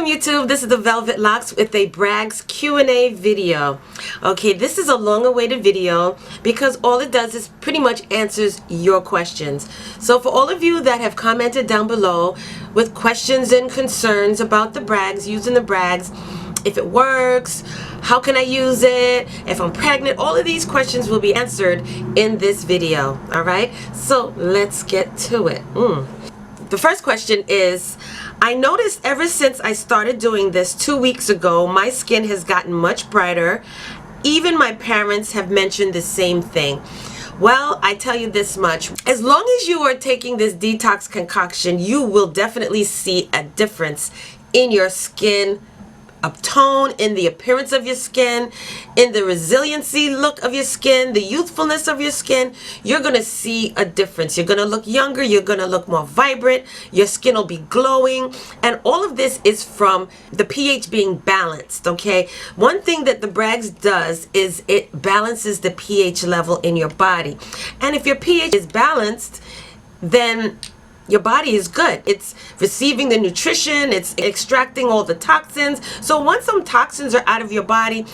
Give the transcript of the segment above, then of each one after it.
Welcome YouTube, this is the Velvet Locks with a Bragg's Q&A video. Okay, this is a long awaited video because all it does is pretty much answers your questions. So for all of you that have commented down below with questions and concerns about the Bragg's, using the Bragg's, if it works, how can I use it, if I'm pregnant, all of these questions will be answered in this video. Alright, so let's get to it. The first question is, I noticed ever since I started doing this 2 weeks ago, my skin has gotten much brighter. Even my parents have mentioned the same thing. Well, I tell you this much. As long as you are taking this detox concoction, you will definitely see a difference in your skin, a tone, in the appearance of your skin, in the resiliency look of your skin, the youthfulness of your skin. You're going to see a difference. You're going to look younger. You're going to look more vibrant. Your skin will be glowing. And all of this is from the pH being balanced, okay? One thing that the Bragg's does is it balances the pH level in your body. And if your pH is balanced, then your body is good. It's receiving the nutrition, it's extracting all the toxins. So once some toxins are out of your body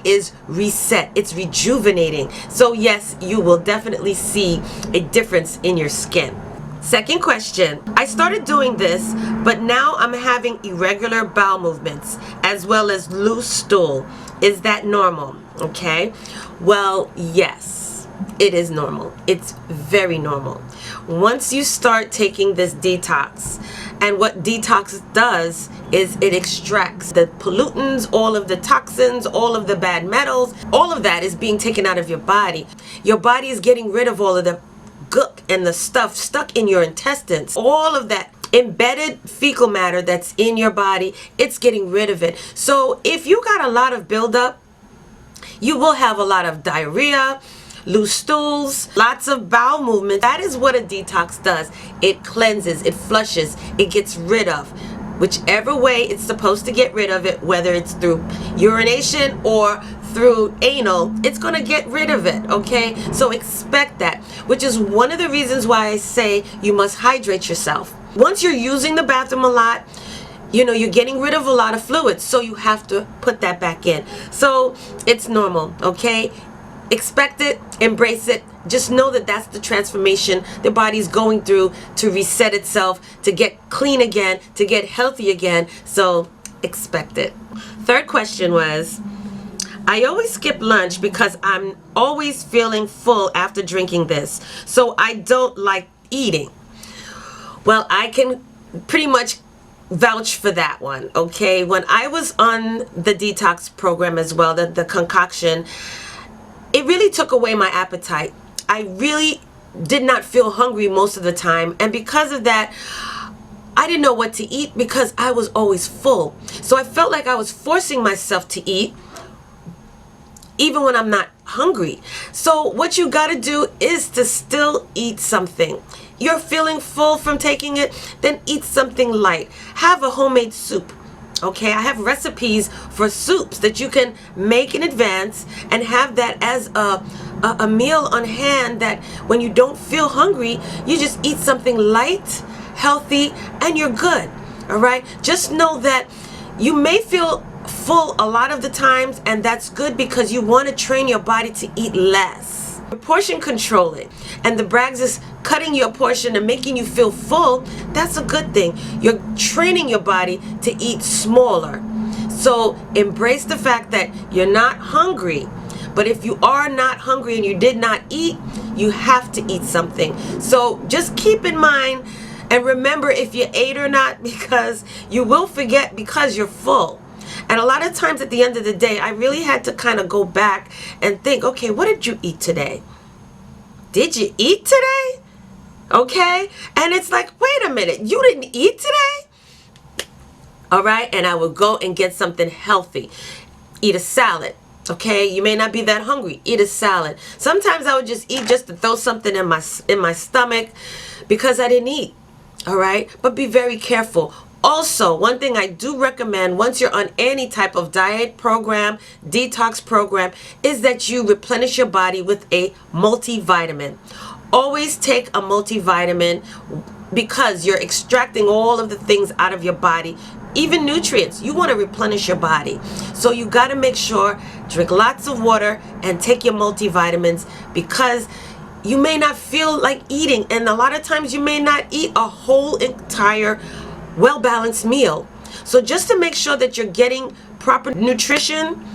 is reset, it's rejuvenating. So yes, you will definitely see a difference in your skin. Second question, I started doing this, but now I'm having irregular bowel movements as well as loose stool. Is that normal? Okay, well, yes, it is normal. It's very normal. Once you start taking this detox, and what detox does is it extracts the pollutants, all of the toxins, all of the bad metals, all of that is being taken out of your body. Your body is getting rid of all of the gook and the stuff stuck in your intestines, all of that embedded fecal matter that's in your body. It's getting rid of it. So if you got a lot of buildup, you will have a lot of diarrhea, loose stools, lots of bowel movement. That is what a detox does. It cleanses, it flushes, it gets rid of. Whichever way it's supposed to get rid of it, whether it's through urination or through anal, it's going to get rid of it, okay? So expect that, which is one of the reasons why I say you must hydrate yourself. Once you're using the bathroom a lot, you know, you're getting rid of a lot of fluids, so you have to put that back in. So it's normal, okay? Expect it, embrace it. Just know that that's the transformation the body's going through to reset itself, to get clean again, to get healthy again. So expect it. Third question was, I always skip lunch because I'm always feeling full after drinking this. So I don't like eating. Well, I can pretty much vouch for that one, okay? When I was on the detox program as well, the concoction, it really took away my appetite. I really did not feel hungry most of the time, and because of that, I didn't know what to eat because I was always full. So I felt like I was forcing myself to eat even when I'm not hungry. So what you gotta do is to still eat something. You're feeling full from taking it, then eat something light. Have a homemade soup. Okay, I have recipes for soups that you can make in advance and have that as a meal on hand, that when you don't feel hungry, you just eat something light, healthy, and you're good. All right, just know that you may feel full a lot of the times, and that's good because you want to train your body to eat less. Portion control it, and the Bragg's is cutting your portion and making you feel full. That's a good thing. You're training your body to eat smaller. So embrace the fact that you're not hungry. But if you are not hungry and you did not eat, you have to eat something. So just keep in mind and remember if you ate or not, because you will forget because you're full. And a lot of times at the end of the day, I really had to kind of go back and think, okay, what did you eat today? Did you eat today? Okay? And it's like, wait a minute, you didn't eat today? All right? And I would go and get something healthy. Eat a salad. Okay? You may not be that hungry. Eat a salad. Sometimes I would just eat just to throw something in my stomach because I didn't eat. All right? But be very careful. Also, one thing I do recommend once you're on any type of diet program, detox program, is that you replenish your body with a multivitamin. Always take a multivitamin because you're extracting all of the things out of your body, even nutrients. You want to replenish your body. So you got to make sure, drink lots of water and take your multivitamins, because you may not feel like eating, and a lot of times you may not eat a whole entire well-balanced meal. So just to make sure that you're getting proper nutrition,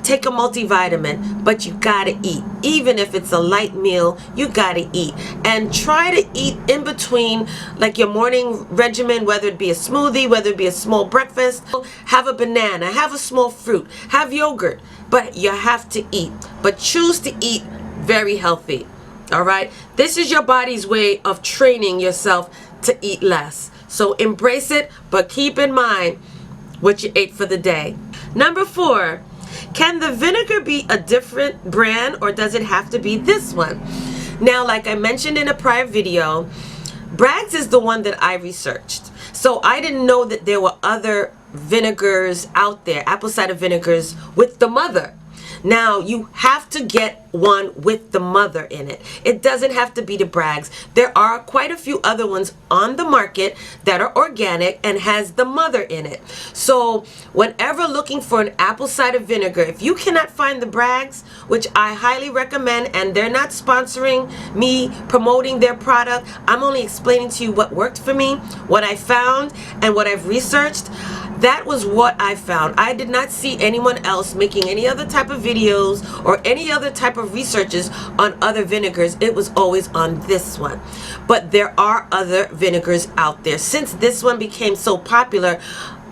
take a multivitamin, but you gotta eat. Even if it's a light meal, you gotta eat. And try to eat in between, like your morning regimen, whether it be a smoothie, whether it be a small breakfast. Have a banana, have a small fruit, have yogurt, but you have to eat. But choose to eat very healthy. All right? This is your body's way of training yourself to eat less. So embrace it, but keep in mind what you ate for the day. Number 4, can the vinegar be a different brand, or does it have to be this one? Now, like I mentioned in a prior video, Bragg's is the one that I researched. So I didn't know that there were other vinegars out there, apple cider vinegars with the mother. Now, you have to get one with the mother in it. It doesn't have to be the Bragg's. There are quite a few other ones on the market that are organic and has the mother in it. So whenever looking for an apple cider vinegar, if you cannot find the Bragg's, which I highly recommend, and they're not sponsoring me promoting their product, I'm only explaining to you what worked for me, what I found, and what I've researched. That was what I found. I did not see anyone else making any other type of videos or any other type of researches on other vinegars. It was always on this one. But there are other vinegars out there. Since this one became so popular,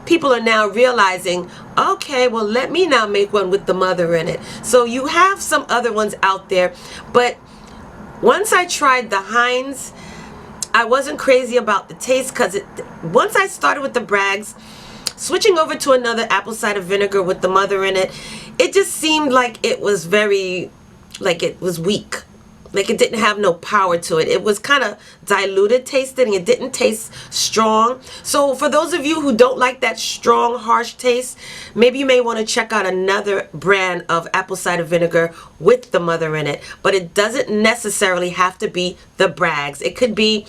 people are now realizing, okay, well, let me now make one with the mother in it. So you have some other ones out there. But once I tried the Heinz, I wasn't crazy about the taste, because once I started with the Bragg's, switching over to another apple cider vinegar with the mother in it, it just seemed like it was very, like it was weak. Like it didn't have no power to it. It was kind of diluted tasting. It didn't taste strong. So for those of you who don't like that strong, harsh taste, maybe you may want to check out another brand of apple cider vinegar with the mother in it. But it doesn't necessarily have to be the Bragg's. It could be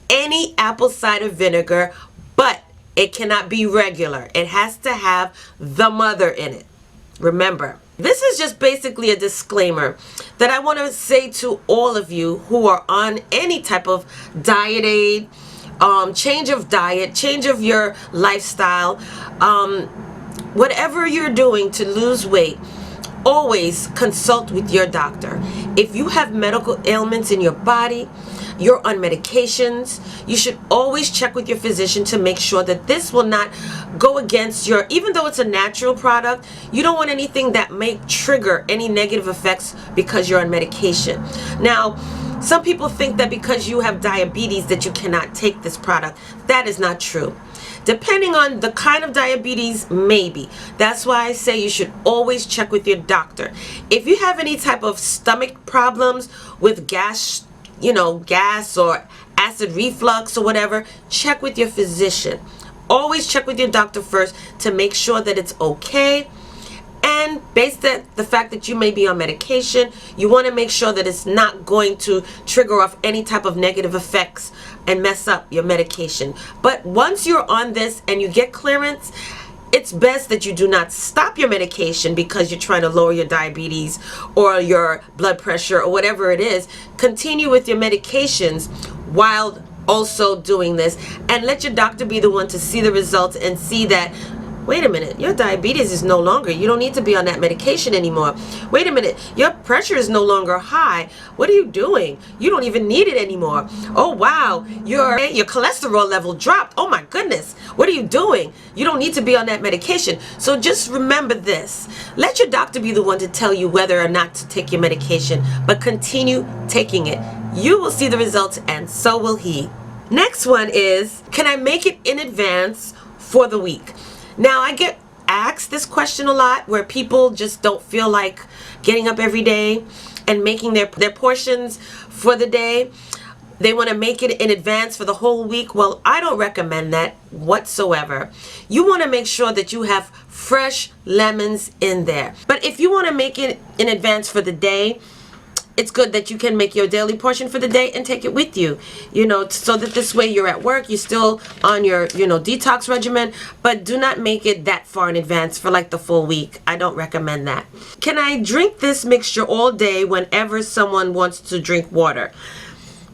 any apple cider vinegar, but it cannot be regular. It has to have the mother in it. Remember, this is just basically a disclaimer that I want to say to all of you who are on any type of diet aid, change of diet, change of your lifestyle, whatever you're doing to lose weight. Always consult with your doctor. If you have medical ailments in your body, you're on medications, you should always check with your physician to make sure that this will not go against your, even though it's a natural product, you don't want anything that may trigger any negative effects because you're on medication. Now, some people think that because you have diabetes that you cannot take this product. That is not true. Depending on the kind of diabetes, maybe. That's why I say you should always check with your doctor. If you have any type of stomach problems with gas, gas or acid reflux or whatever, check with your physician. Always check with your doctor first to make sure that it's okay. And based on the fact that you may be on medication, you want to make sure that it's not going to trigger off any type of negative effects and mess up your medication. But once you're on this and you get clearance, it's best that you do not stop your medication because you're trying to lower your diabetes or your blood pressure or whatever it is. Continue with your medications while also doing this, and let your doctor be the one to see the results and see that, wait a minute, your diabetes is no longer, you don't need to be on that medication anymore. Wait a minute, your pressure is no longer high. What are you doing? You don't even need it anymore. Oh wow, your cholesterol level dropped. Oh my goodness, what are you doing? You don't need to be on that medication. So just remember this. Let your doctor be the one to tell you whether or not to take your medication, but continue taking it. You will see the results, and so will he. Next one is, can I make it in advance for the week? Now, I get asked this question a lot where people just don't feel like getting up every day and making their portions for the day. They want to make it in advance for the whole week. Well, I don't recommend that whatsoever. You want to make sure that you have fresh lemons in there. But if you want to make it in advance for the day, it's good that you can make your daily portion for the day and take it with you, so that this way you're at work, you're still on your, detox regimen, but do not make it that far in advance for like the full week. I don't recommend that. Can I drink this mixture all day whenever someone wants to drink water?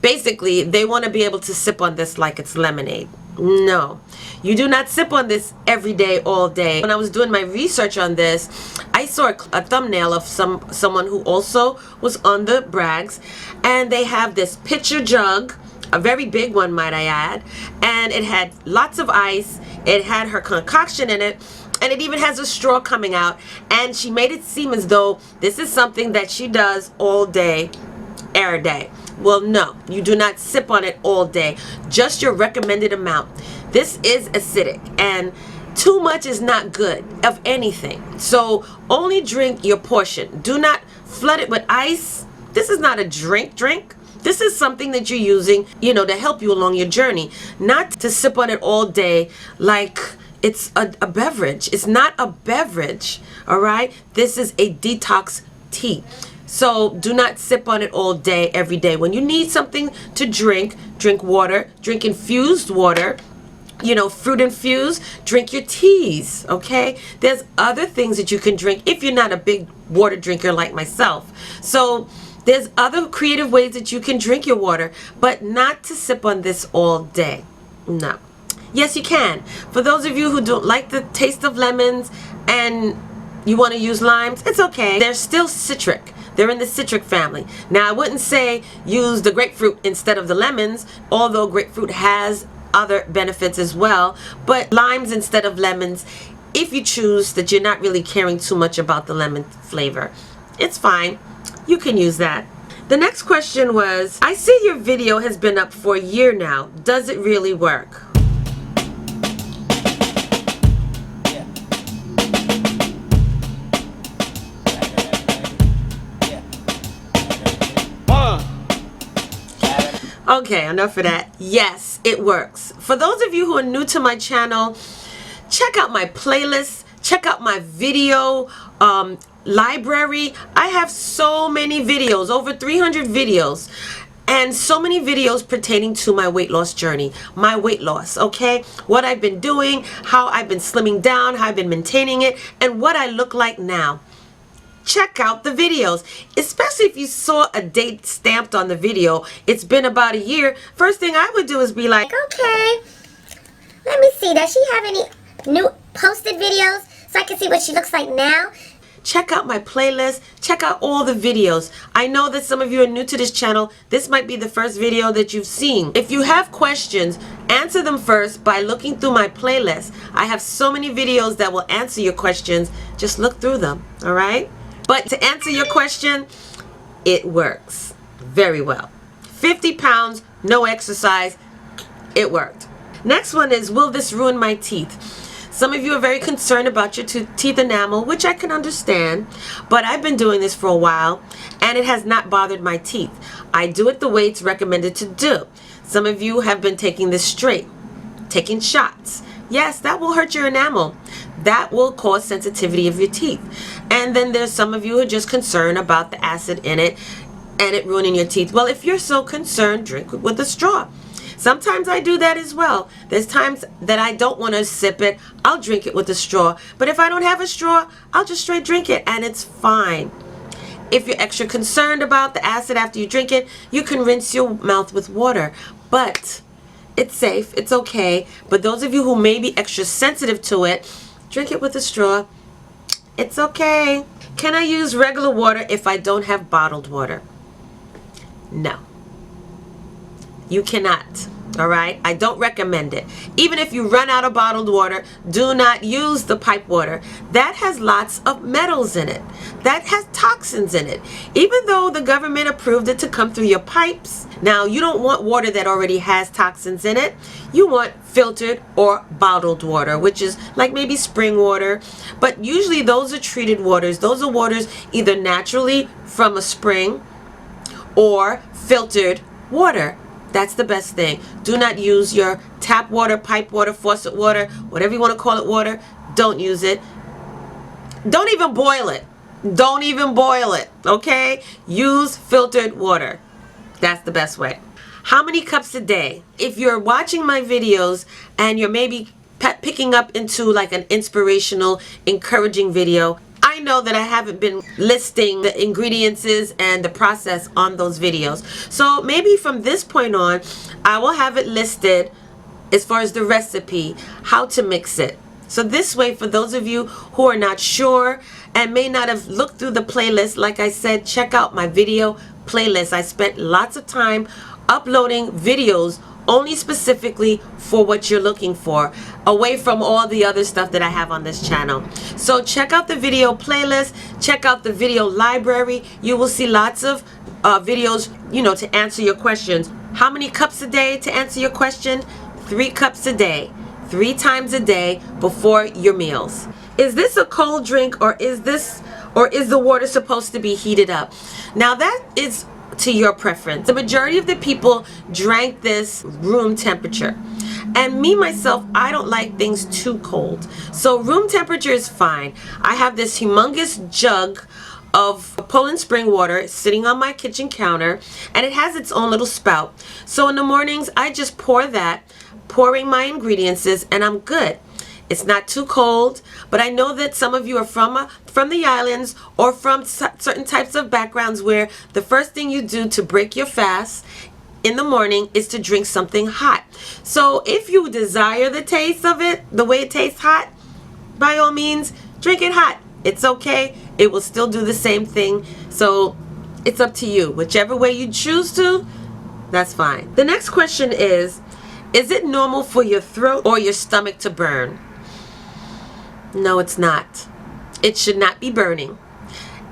Basically, they want to be able to sip on this like it's lemonade. No, you do not sip on this every day, all day. When I was doing my research on this, I saw a thumbnail of someone who also was on the Brags, and they have this pitcher jug, a very big one, might I add, and it had lots of ice. It had her concoction in it, and it even has a straw coming out, and she made it seem as though this is something that she does all day, every day. Well, no, you do not sip on it all day, just your recommended amount. This is acidic, and too much is not good of anything. So only drink your portion. Do not flood it with ice. This is not a drink. This is something that you're using, to help you along your journey, not to sip on it all day like it's a beverage. It's not a beverage, all right? This is a detox tea. So do not sip on it all day, every day. When you need something to drink water, drink infused water, fruit infused, drink your teas, okay? There's other things that you can drink if you're not a big water drinker like myself. So there's other creative ways that you can drink your water, but not to sip on this all day. No. Yes, you can. For those of you who don't like the taste of lemons and you want to use limes, it's okay. They're still citric. They're in the citric family. Now, I wouldn't say use the grapefruit instead of the lemons, although grapefruit has other benefits as well, but limes instead of lemons, if you choose that you're not really caring too much about the lemon flavor, it's fine. You can use that. The next question was, I see your video has been up for a year now. Does it really work? Okay, enough of that. Yes, it works. For those of you who are new to my channel, check out my playlist, check out my video library. I have so many videos, over 300 videos, and so many videos pertaining to my weight loss journey, my weight loss, okay? What I've been doing, how I've been slimming down, how I've been maintaining it, and what I look like now. Check out the videos, especially if you saw a date stamped on the video. It's been about a year. First thing I would do is be like, okay, let me see, does she have any new posted videos so I can see what she looks like now? Check out my playlist, check out all the videos. I know that some of you are new to this channel. This might be the first video that you've seen. If you have questions, answer them first by looking through my playlist. I have so many videos that will answer your questions. Just look through them, all right? But to answer your question, it works very well. 50 pounds, no exercise, it worked. Next one is, will this ruin my teeth? Some of you are very concerned about your teeth enamel, which I can understand, but I've been doing this for a while and it has not bothered my teeth. I do it the way it's recommended to do. Some of you have been taking this straight, taking shots. Yes, that will hurt your enamel. That will cause sensitivity of your teeth. And then there's some of you who are just concerned about the acid in it and it ruining your teeth. Well, if you're so concerned, drink it with a straw. Sometimes I do that as well. There's times that I don't want to sip it. I'll drink it with a straw. But if I don't have a straw, I'll just straight drink it and it's fine. If you're extra concerned about the acid after you drink it, you can rinse your mouth with water. But it's safe, it's okay. But those of you who may be extra sensitive to it, drink it with a straw. It's okay. Can I use regular water if I don't have bottled water? No. You cannot. All right? I don't recommend it. Even if you run out of bottled water, do not use the pipe water. That has lots of metals in it. That has toxins in it. Even though the government approved it to come through your pipes. Now, you don't want water that already has toxins in it. You want filtered or bottled water, which is like maybe spring water. But usually those are treated waters. Those are waters either naturally from a spring or filtered water. That's the best thing. Do not use your tap water, pipe water, faucet water, whatever you want to call it water. Don't use it. Don't even boil it. Don't even boil it, okay? Use filtered water. That's the best way. How many cups a day? If you're watching my videos and you're maybe picking up into like an inspirational, encouraging video, I know that I haven't been listing the ingredients and the process on those videos. So maybe from this point on, I will have it listed as far as the recipe, how to mix it. So this way, for those of you who are not sure and may not have looked through the playlist, like I said, check out my video playlist. I spent lots of time uploading videos only specifically for what you're looking for, away from all the other stuff that I have on this channel. So check out the video playlist, check out the video library. You will see lots of videos, to answer your questions. How many cups a day to answer your question? 3 cups a day, 3 times a day before your meals. Is this a cold drink, or is the water supposed to be heated up? Now that is to your preference. The majority of the people drank this room temperature. And me, myself, I don't like things too cold. So room temperature is fine. I have this humongous jug of Poland spring water sitting on my kitchen counter, and it has its own little spout. So in the mornings, I just pouring my ingredients, and I'm good. It's not too cold, but I know that some of you are from the islands or from certain types of backgrounds where the first thing you do to break your fast in the morning is to drink something hot. So if you desire the taste of it, the way it tastes hot, by all means, drink it hot. It's okay. It will still do the same thing. So it's up to you. Whichever way you choose to, that's fine. The next question is it normal for your throat or your stomach to burn? No, it's not. It should not be burning.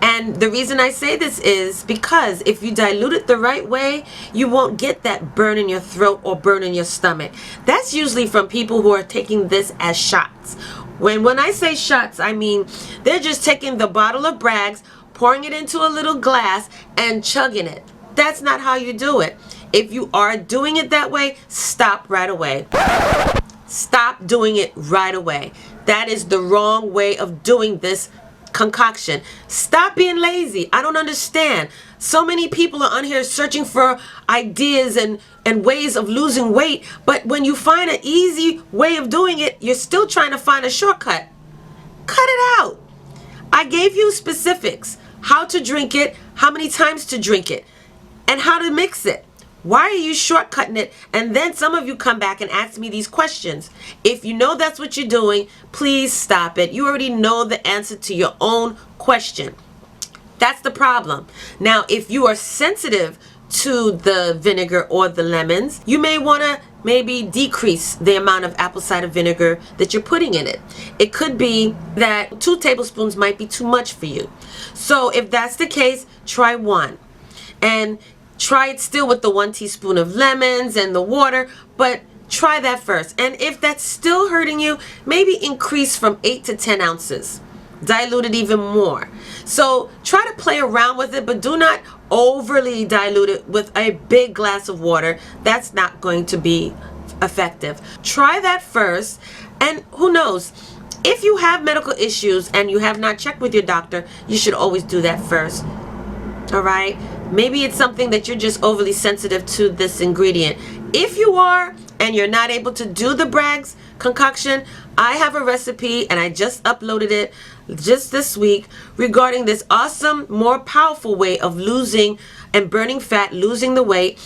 And the reason I say this is because if you dilute it the right way, you won't get that burn in your throat or burn in your stomach. That's usually from people who are taking this as shots. When I say shots, I mean they're just taking the bottle of Bragg's, pouring it into a little glass, and chugging it. That's not how you do it. If you are doing it that way, stop right away. Stop doing it right away. That is the wrong way of doing this concoction. Stop being lazy. I don't understand. So many people are on here searching for ideas and ways of losing weight, but when you find an easy way of doing it, you're still trying to find a shortcut. Cut it out. I gave you specifics. How to drink it, how many times to drink it, and how to mix it. Why are you shortcutting it? And then some of you come back and ask me these questions. If you know that's what you're doing, please stop it. You already know the answer to your own question. That's the problem. Now, if you are sensitive to the vinegar or the lemons, you may want to maybe decrease the amount of apple cider vinegar that you're putting in it. It could be that 2 tablespoons might be too much for you. So if that's the case, try 1. And try it still with the 1 teaspoon of lemons and the water, but try that first. And if that's still hurting you, maybe increase from 8 to 10 ounces. Dilute it even more. So try to play around with it, but do not overly dilute it with a big glass of water. That's not going to be effective. Try that first, and who knows? If you have medical issues and you have not checked with your doctor, you should always do that first. All right? Maybe it's something that you're just overly sensitive to this ingredient. If you are and you're not able to do the Bragg's concoction, I have a recipe and I just uploaded it just this week regarding this awesome, more powerful way of losing and burning fat, losing the weight,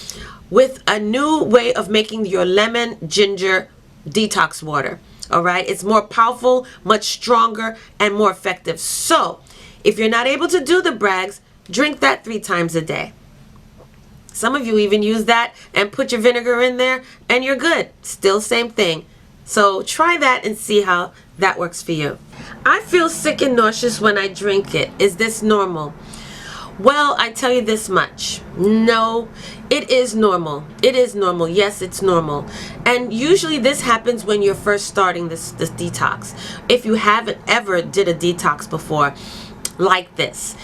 with a new way of making your lemon ginger detox water. All right? It's more powerful, much stronger, and more effective. So if you're not able to do the Bragg's, drink that 3 times a day. Some of you even use that and put your vinegar in there and you're good. Still same thing. So try that and see how that works for you. I feel sick and nauseous when I drink it. Is this normal? Well, I tell you this much. No, it is normal. It is normal. Yes, it's normal. And usually this happens when you're first starting this detox. If you haven't ever did a detox before, like this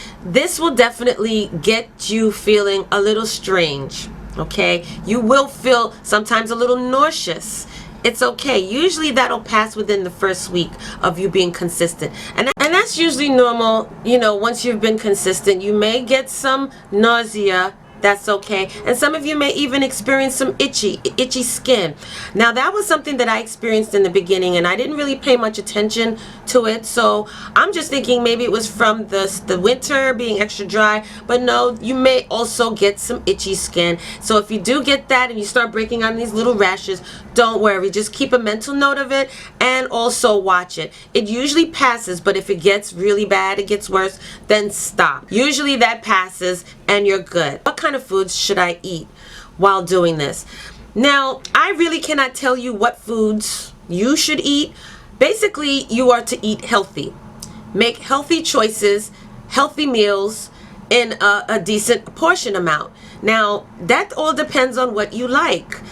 will definitely get you feeling a little strange. Okay, you will feel sometimes a little nauseous it's okay. Usually that'll pass within the first week of you being consistent. And that's usually normal. You know, once you've been consistent, you may get some nausea. That's okay. And some of you may even experience some itchy skin. Now, that was something that I experienced in the beginning, and I didn't really pay much attention to it. So I'm just thinking maybe it was from the winter being extra dry. But no, you may also get some itchy skin. So if you do get that and you start breaking out these little rashes, don't worry. Just keep a mental note of it and also watch it. It usually passes, but if it gets really bad, it gets worse, then stop. Usually that passes and you're good. What kind of foods should I eat while doing this? Now, I really cannot tell you what foods you should eat. Basically, you are to eat healthy. Make healthy choices, healthy meals in a decent portion amount. Now, that all depends on what you like.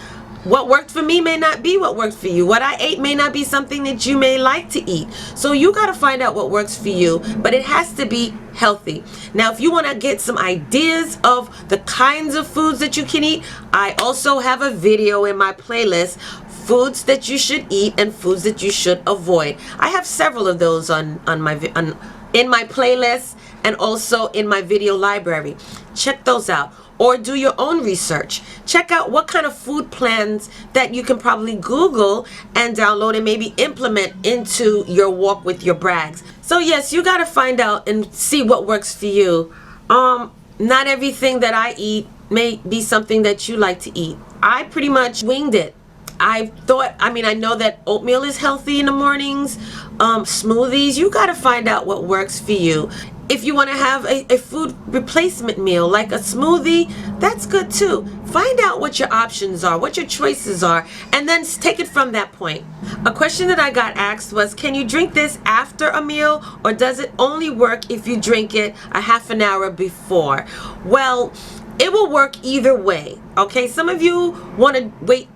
What worked for me may not be what worked for you. What I ate may not be something that you may like to eat. So you got to find out what works for you, but it has to be healthy. Now, if you want to get some ideas of the kinds of foods that you can eat, I also have a video in my playlist, foods that you should eat and foods that you should avoid. I have several of those in my playlist and also in my video library. Check those out. Or do your own research. Check out what kind of food plans that you can probably Google and download and maybe implement into your walk with your brags. So yes, you got to find out and see what works for you. Not everything that I eat may be something that you like to eat. I pretty much winged it. I know that oatmeal is healthy in the mornings, smoothies. You got to find out what works for you. If you want to have a food replacement meal like a smoothie, that's good too. Find out what your options are, what your choices are, and then take it from that point. A question that I got asked was, can you drink this after a meal, or does it only work if you drink it a half an hour before? Well, it will work either way, okay? Some of you want to wait,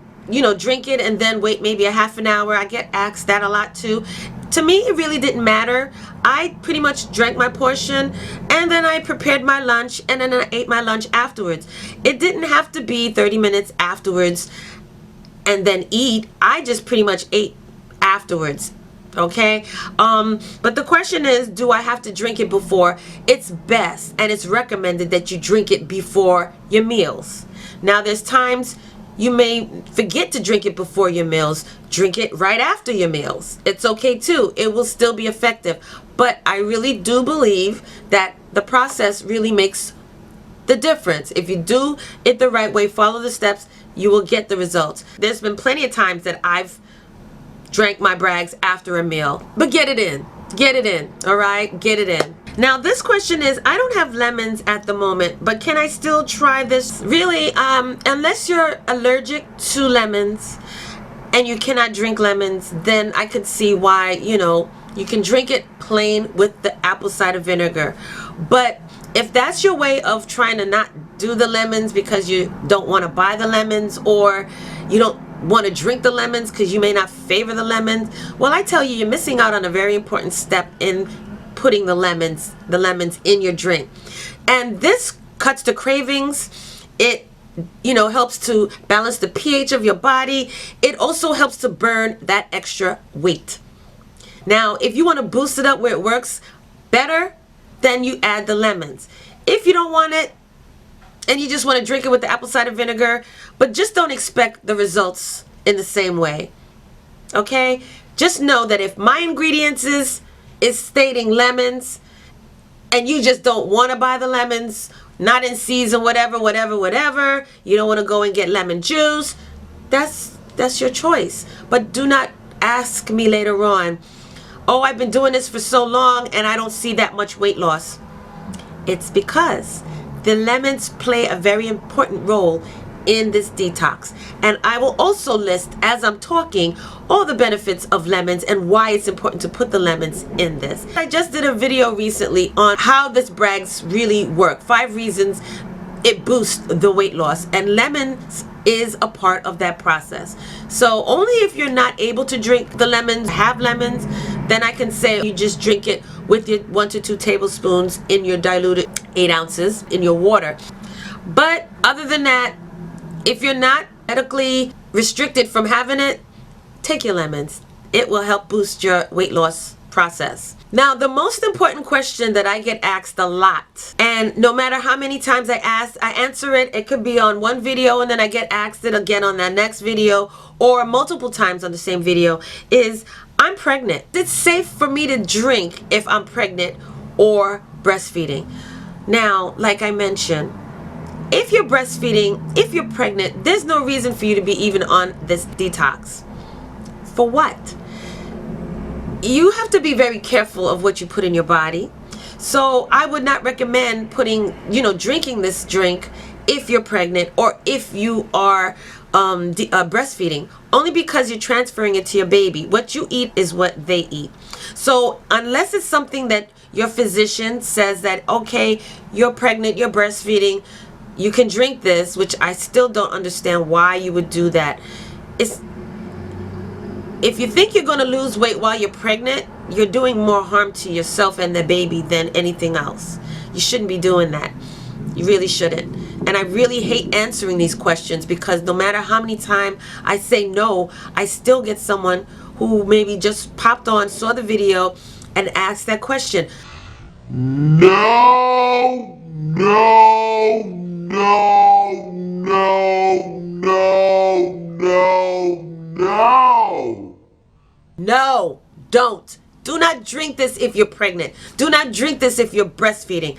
drink it and then wait maybe a half an hour. I get asked that a lot too. To me, it really didn't matter. I pretty much drank my portion and then I prepared my lunch and then I ate my lunch afterwards. It didn't have to be 30 minutes afterwards and then eat. I just pretty much ate afterwards. Okay? But the question is, do I have to drink it before? It's best and it's recommended that you drink it before your meals. Now, there's times you may forget to drink it before your meals. Drink it right after your meals. It's okay too. It will still be effective. But I really do believe that the process really makes the difference. If you do it the right way, follow the steps, you will get the results. There's been plenty of times that I've drank my brags after a meal. But get it in. Get it in. All right? Get it in. Now, this question is, I don't have lemons at the moment, but can I still try this? Really, unless you're allergic to lemons and you cannot drink lemons, then I could see why, you can drink it plain with the apple cider vinegar. But if that's your way of trying to not do the lemons because you don't want to buy the lemons, or you don't want to drink the lemons because you may not favor the lemons, well, I tell you, you're missing out on a very important step in putting the lemons in your drink. And this cuts the cravings. It helps to balance the pH of your body. It also helps to burn that extra weight. Now, if you want to boost it up where it works better, then you add the lemons. If you don't want it and you just want to drink it with the apple cider vinegar, but just don't expect the results in the same way. Okay? Just know that if my ingredients is stating lemons and you just don't want to buy the lemons, not in season, whatever, you don't want to go and get lemon juice, that's your choice. But do not ask me later on, oh, I've been doing this for so long and I don't see that much weight loss. It's because the lemons play a very important role in this detox. And I will also list, as I'm talking, all the benefits of lemons and why it's important to put the lemons in this. I just did a video recently on how this brags really work. 5 reasons it boosts the weight loss, and lemons is a part of that process. So only if you're not able to drink the lemons, have lemons, then I can say you just drink it with your 1 to 2 tablespoons in your diluted 8 ounces in your water. But other than that, if you're not medically restricted from having it, take your lemons. It will help boost your weight loss process. Now, the most important question that I get asked a lot, and no matter how many times I answer it. It could be on one video and then I get asked it again on that next video, or multiple times on the same video, is I'm pregnant. It's safe for me to drink if I'm pregnant or breastfeeding. Now, like I mentioned, if you're breastfeeding, if you're pregnant, there's no reason for you to be even on this detox. For what? You have to be very careful of what you put in your body. So I would not recommend drinking this drink if you're pregnant or if you are breastfeeding, only because you're transferring it to your baby. What you eat is what they eat. So unless it's something that your physician says that, okay, you're pregnant, you're breastfeeding, you can drink this, which I still don't understand why you would do that. If you think you're going to lose weight while you're pregnant, you're doing more harm to yourself and the baby than anything else. You shouldn't be doing that. You really shouldn't. And I really hate answering these questions, because no matter how many times I say no, I still get someone who maybe just popped on, saw the video, and asked that question. No, no, no, no, no, no, no. No, don't. Do not drink this if you're pregnant. Do not drink this if you're breastfeeding.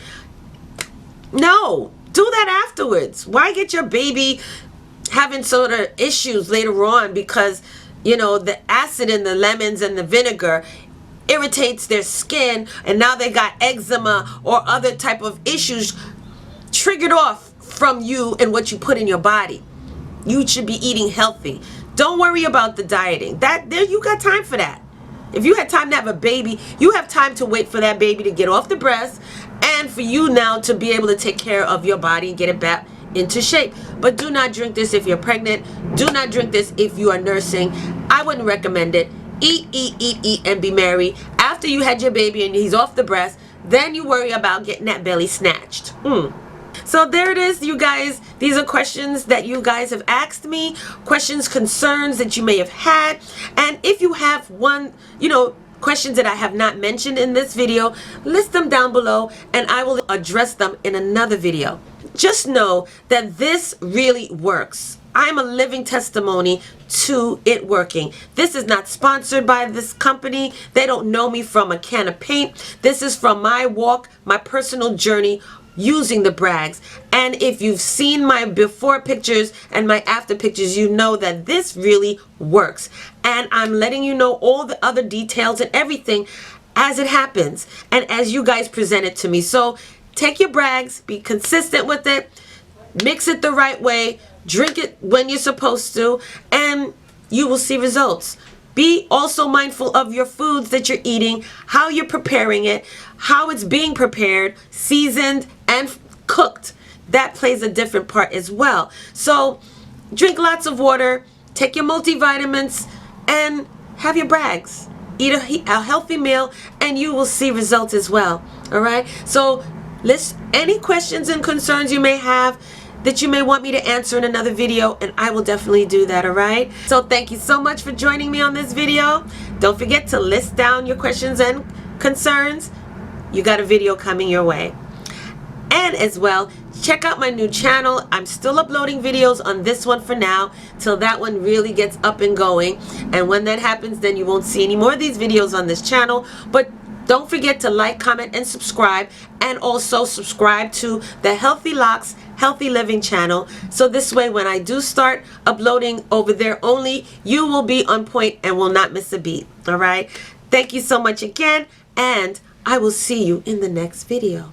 No, do that afterwards. Why get your baby having sort of issues later on because, the acid in the lemons and the vinegar irritates their skin, and now they got eczema or other type of issues triggered off from you and what you put in your body. You should be eating healthy. Don't worry about the dieting. You got time for that. If you had time to have a baby, you have time to wait for that baby to get off the breast, and for you now to be able to take care of your body and get it back into shape. But do not drink this if you're pregnant. Do not drink this if you are nursing. I wouldn't recommend it. Eat, eat, eat, eat, and be merry. After you had your baby and he's off the breast, then you worry about getting that belly snatched. So there it is, you guys. These are questions that you guys have asked me, questions, concerns that you may have had. And if you have questions that I have not mentioned in this video, list them down below and I will address them in another video. Just know that this really works. I'm a living testimony to it working. This is not sponsored by this company. They don't know me from a can of paint. This is from my walk, my personal journey using the Brags. And if you've seen my before pictures and my after pictures, you know that this really works. And I'm letting you know all the other details and everything as it happens and as you guys present it to me. So take your Brags, be consistent with it, mix it the right way, drink it when you're supposed to, and you will see results. Be also mindful of your foods that you're eating, how you're preparing it, how it's being prepared, seasoned, and cooked. That plays a different part as well. So drink lots of water, take your multivitamins, and have your Brags. Eat a healthy meal, and you will see results as well. All right? So list any questions and concerns you may have that you may want me to answer in another video, and I will definitely do that. All right? So thank you so much for joining me on this video. Don't forget to list down your questions and concerns. You got a video coming your way. And as well, check out my new channel. I'm still uploading videos on this one for now till that one really gets up and going. And when that happens, then you won't see any more of these videos on this channel. But don't forget to like, comment, and subscribe. And also subscribe to the Healthy Locks Healthy Living channel. So this way, when I do start uploading over there only, you will be on point and will not miss a beat. All right? Thank you so much again. And I will see you in the next video.